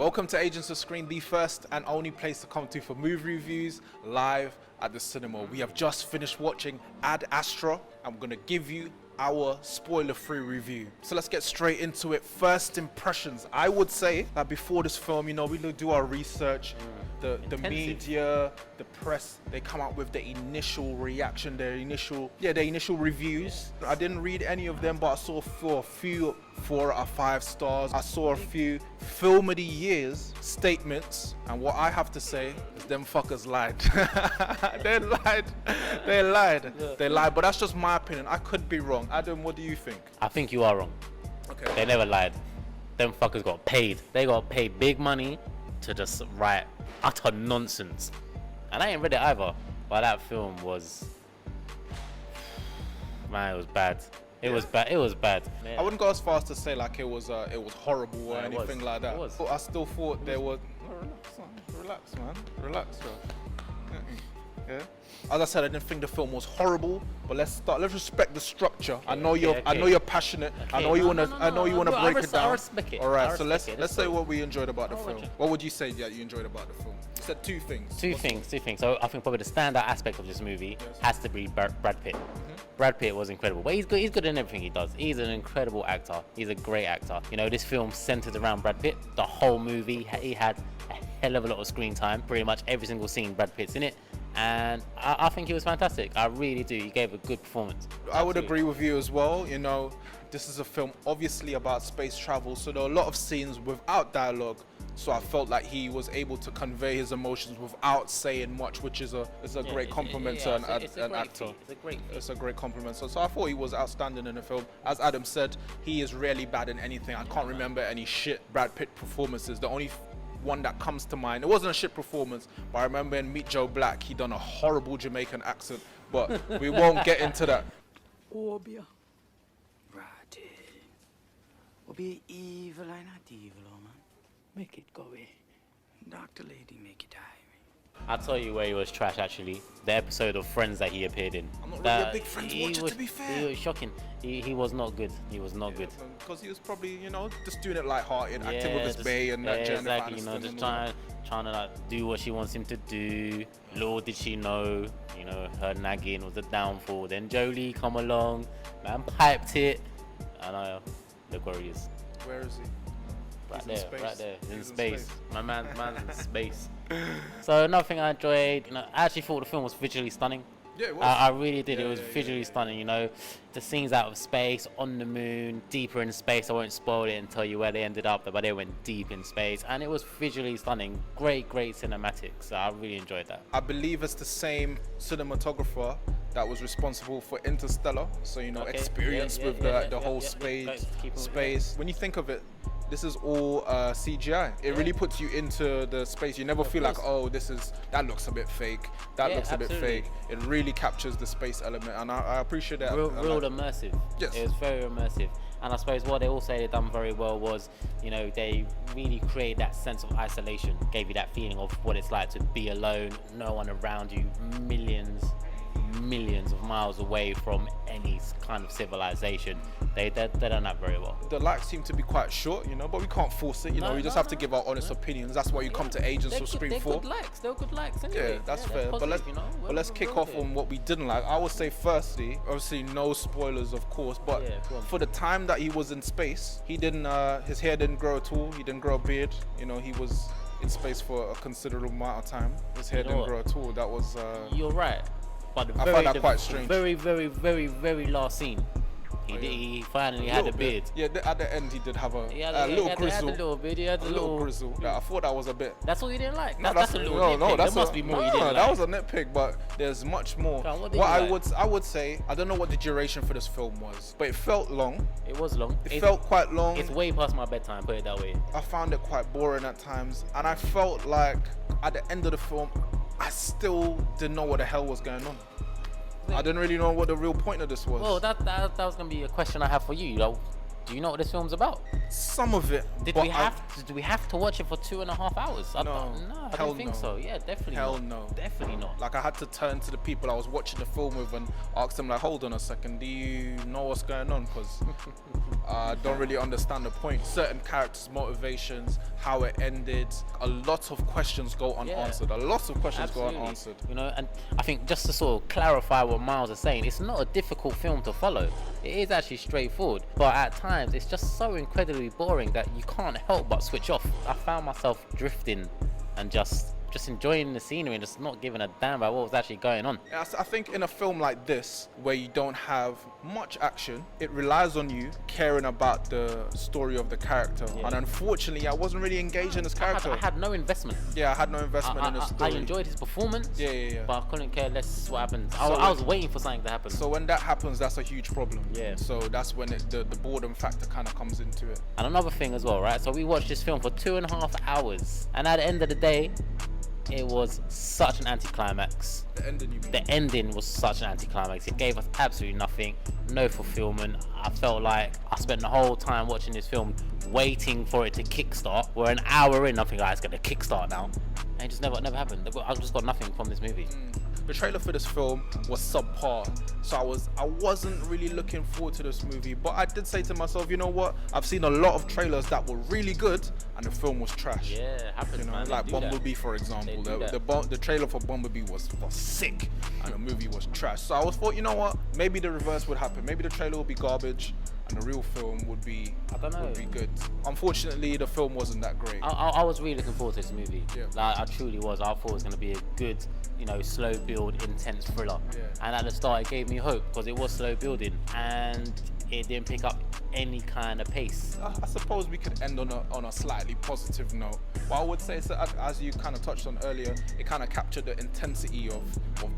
Welcome to Agents of Screen, the first and only place to come to for movie reviews live at the cinema. We have just finished watching Astra. I'm going to give you our spoiler-free review. So let's get straight into it. First impressions. I would say that before this film, we do our research. The media, the press, they come out with the initial reaction, their initial reviews. I didn't read any of them, but I saw a few 4 out of 5 stars. I saw a few film of the years statements, and what I have to say is them fuckers lied. They lied, but that's just my opinion. I could be wrong. Adam, what do you think? I think you are wrong. Okay. They never lied. Them fuckers got paid. They got paid big money to just write utter nonsense. And I ain't read it either, but that film was, man, it was bad. It was bad. I wouldn't go as far as to say like it was horrible or anything like that. But I still thought there was. Relax, man. Relax, bro. Yeah. As I said, I didn't think the film was horrible, but let's respect the structure. Okay, I know you're passionate. Okay. I know you wanna break it down. I respect it. All right, so let's say what we enjoyed about the film. What would you say that you enjoyed about the film? You said two things. Two things. So I think probably the standout aspect of this movie has to be Brad Pitt. Brad Pitt was incredible. But he's good in everything he does. He's an incredible actor. He's a great actor. You know, this film centered around Brad Pitt. The whole movie, he had a hell of a lot of screen time. Pretty much every single scene, Brad Pitt's in it. And I think he was fantastic. I really do. He gave a good performance. I would agree with you as well. You know, this is a film obviously about space travel, so there are a lot of scenes without dialogue. So I felt like he was able to convey his emotions without saying much, which is a great compliment to an actor. It's a great compliment. So I thought he was outstanding in the film. As Adam said, he is rarely bad in anything. I can't remember any shit Brad Pitt performances. The only one that comes to mind, it wasn't a shit performance, but I remember in Meet Joe Black, he done a horrible Jamaican accent, but we won't get into that. Obia. Right. Will be evil, I not evil, oh man. Make it go away. Dr. Lady, make it die. I'll tell you where he was trash actually. The episode of Friends that he appeared in. I'm not really a big Friends watcher, to be fair. He was shocking. He was not good. He was not good. Because he was probably, just doing it light-hearted, acting with his bae and that Jennifer exactly, just trying to like do what she wants him to do. Lord, did she know, her nagging was the downfall. Then Jolie come along, man piped it. And look where he is. Where is he? Right there, in space. Man's in space. So another thing I enjoyed, I actually thought the film was visually stunning. Yeah, it was. I really did. It was visually stunning. The scenes out of space, on the moon, deeper in space. I won't spoil it and tell you where they ended up, but they went deep in space, and it was visually stunning. Great cinematics. I really enjoyed that. I believe it's the same cinematographer that was responsible for Interstellar. So experience with the whole space. When you think of it, this is all CGI. It really puts you into the space. You never feel like, oh, that looks a bit fake. That looks a bit fake. It really captures the space element, and I appreciate that. Real immersive. Yes. It was very immersive. And I suppose what they also had done very well was, they really created that sense of isolation, gave you that feeling of what it's like to be alone, no one around you, millions of miles away from any kind of civilization. They done that very well. The likes seem to be quite short, but we can't force it. We just have to give our honest opinions. That's why you come to Agents of Screen for. They're good likes. Anyway. Yeah, that's fair. Positive, but let's kick off on what we didn't like. I would say firstly, obviously no spoilers, of course, but for the time that he was in space, he didn't. His hair didn't grow at all. He didn't grow a beard. He was in space for a considerable amnt of time. His hair didn't grow at all. That was. You're right. But I found that quite strange. Very, very, very, very last scene. He finally had a beard. Yeah, at the end he did have a little grizzle. He had a little grizzle. I thought that was a bit. That's all you didn't like. That's a little nitpick. There must be more you didn't like. That was a nitpick, but there's much more. I would say, I don't know what the duration for this film was, but it felt long. It was long. It felt quite long. It's way past my bedtime, put it that way. I found it quite boring at times, and I felt like at the end of the film, I still didn't know what the hell was going on. I didn't really know what the real point of this was. Well, that was gonna be a question I have for you. Do you know what this film's about? Some of it. Did but we have to watch it for 2.5 hours? I No, hell don't think no. so. Yeah, definitely Hell not. no. Definitely not. Like I had to turn to the people I was watching the film with and ask them like, hold on a second, do you know what's going on? Because I don't really understand the point. Certain characters' motivations, how it ended, a lot of questions go unanswered. A lot of questions Absolutely. go unanswered. You know, and I think just to sort of clarify what Miles is saying, it's not a difficult film to follow. It is actually straightforward, but at times it's just so incredibly boring that you can't help but switch off. I found myself drifting and just enjoying the scenery and just not giving a damn about what was actually going on. I think in a film like this, where you don't have much action, it relies on you caring about the story of the character. Yeah. And unfortunately, I wasn't really engaged in this character. I had no investment. Yeah, I had no investment in the I story. enjoyed his performance, Yeah. but I couldn't care less what happens. So I was waiting for something to happen. So when that happens, that's a huge problem. Yeah. So that's when the boredom factor kind of comes into it. And another thing as well, right? So we watched this film for 2.5 hours, and at the end of the day, it was such an anticlimax. The ending, you mean? The ending was such an anticlimax. It gave us absolutely nothing, no fulfillment. I felt like I spent the whole time watching this film waiting for it to kickstart. We're an hour in, I think, it's gonna kickstart now. And it just never happened. I just got nothing from this movie. The trailer for this film was subpar, so I wasn't really looking forward to this movie. But I did say to myself, you know what? I've seen a lot of trailers that were really good, and the film was trash. Yeah, it happens, You know, man. They like do that. Bumblebee, for example. They do The trailer for Bumblebee was sick, and the movie was trash. So I thought, you know what? Maybe the reverse would happen. Maybe the trailer would be garbage, and the real film would be good. Unfortunately, the film wasn't that great. I was really looking forward to this movie. Yeah. Like, I truly was. I thought it was going to be a good, slow build, intense thriller. Yeah. And at the start, it gave me hope because it was slow building and it didn't pick up any kind of pace. I suppose we could end on a slightly positive note. What I would say is that, as you kind of touched on earlier, it kind of captured the intensity of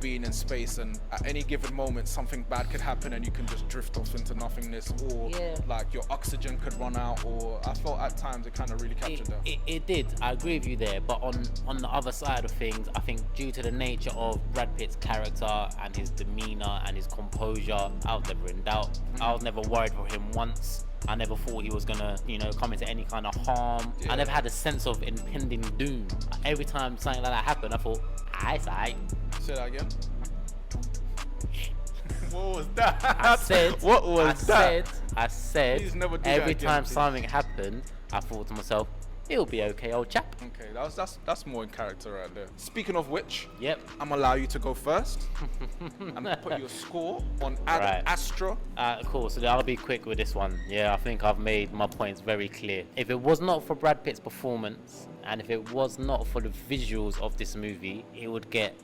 being in space, and at any given moment something bad could happen and you can just drift off into nothingness, or like your oxygen could run out, or I felt at times it kind of really captured that. It did. I agree with you there. But on the other side of things, I think due to the nature of Brad Pitt's character and his demeanor and his composure, I was never in doubt. I was never worried for him once. I never thought he was gonna, come into any kind of harm. Yeah. I never had a sense of impending doom. Every time something like that happened, I thought, it's aight. Say that again. What was that? I said, Please never do that every again, time please. something happened, I thought to myself, it'll be okay, old chap. Okay, that's more in character right there. Speaking of which, Yep. I'm gonna allow you to go first and put your score on Right. Astra. Cool, so I'll be quick with this one. Yeah, I think I've made my points very clear. If it was not for Brad Pitt's performance, and if it was not for the visuals of this movie, it would get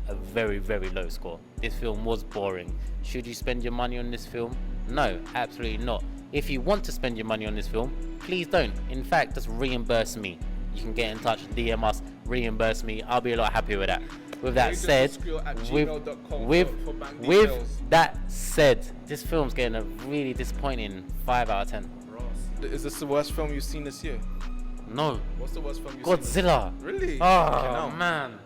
a very, very low score. This film was boring. Should you spend your money on this film? No, absolutely not. If you want to spend your money on this film, please don't. In fact, just reimburse me. You can get in touch, DM us, reimburse me. I'll be a lot happier with that. With that said, with that said, this film's getting a really disappointing 5 out of 10. Is this the worst film you've seen this year? No. What's the worst film you've seen? Godzilla. Really? Oh, man.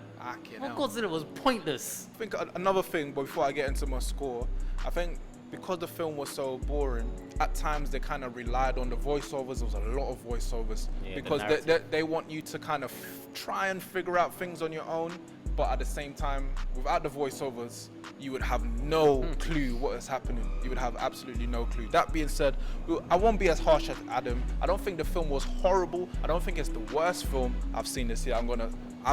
Well, Godzilla was pointless. I think another thing, but before I get into my score, I think because the film was so boring, at times they kind of relied on the voiceovers. There was a lot of voiceovers, Yeah, because they want you to kind of try and figure out things on your own, but at the same time, without the voiceovers, you would have no clue what is happening. You would have absolutely no clue. That being said, I won't be as harsh as Adam. I don't think the film was horrible. I don't think it's the worst film I've seen this year. I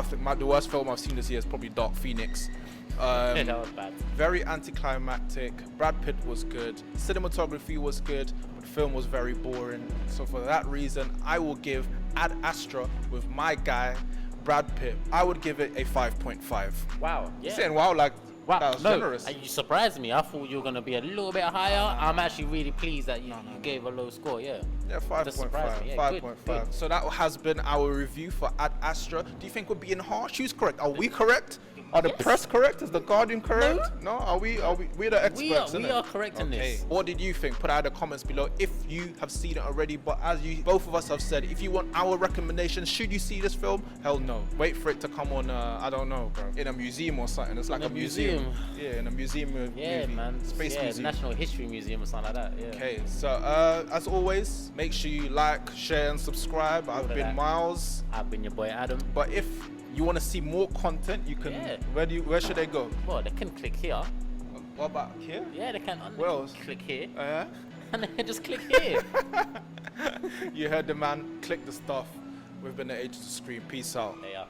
think the worst film I've seen this year is probably Dark Phoenix. That was bad. Very anticlimactic. Brad Pitt was good. Cinematography was good, but the film was very boring. So for that reason, I will give Ad Astra with my guy, Brad Pitt. I would give it a 5.5. Wow. Yeah. Saying wow, like Wow, that was no, generous. you surprised me. I thought you were going to be a little bit higher. I'm actually really pleased that you gave a low score, yeah. Yeah, Just surprised 5.5. me. Yeah, 5.5. good. So that has been our review for Ad Astra. Do you think we're being harsh? Who's correct? Are we correct? Are the Yes. press correct? Is the Guardian correct? No. Are we? We're the experts, We innit? are correct in this. What did you think? Put out in the comments below if you have seen it already. But as you, both of us have said, if you want our recommendations, should you see this film? Hell no. Wait for it to come on. I don't know, bro. In a museum or something. It's like a a museum. museum. Yeah, in a museum movie. Yeah, man. Space museum. National History Museum or something like that. Yeah. Okay, so as always, make sure you like, share, and subscribe. I've been that. Miles. I've been your boy Adam. But if you want to see more content, you can. Yeah. Where should they go? Well, they can click here. What about here? Yeah, they can. Where else? Click here. Yeah. And they can just click here. You heard the man. Click the stuff. We've been the Agents of Screen. Peace out. They are.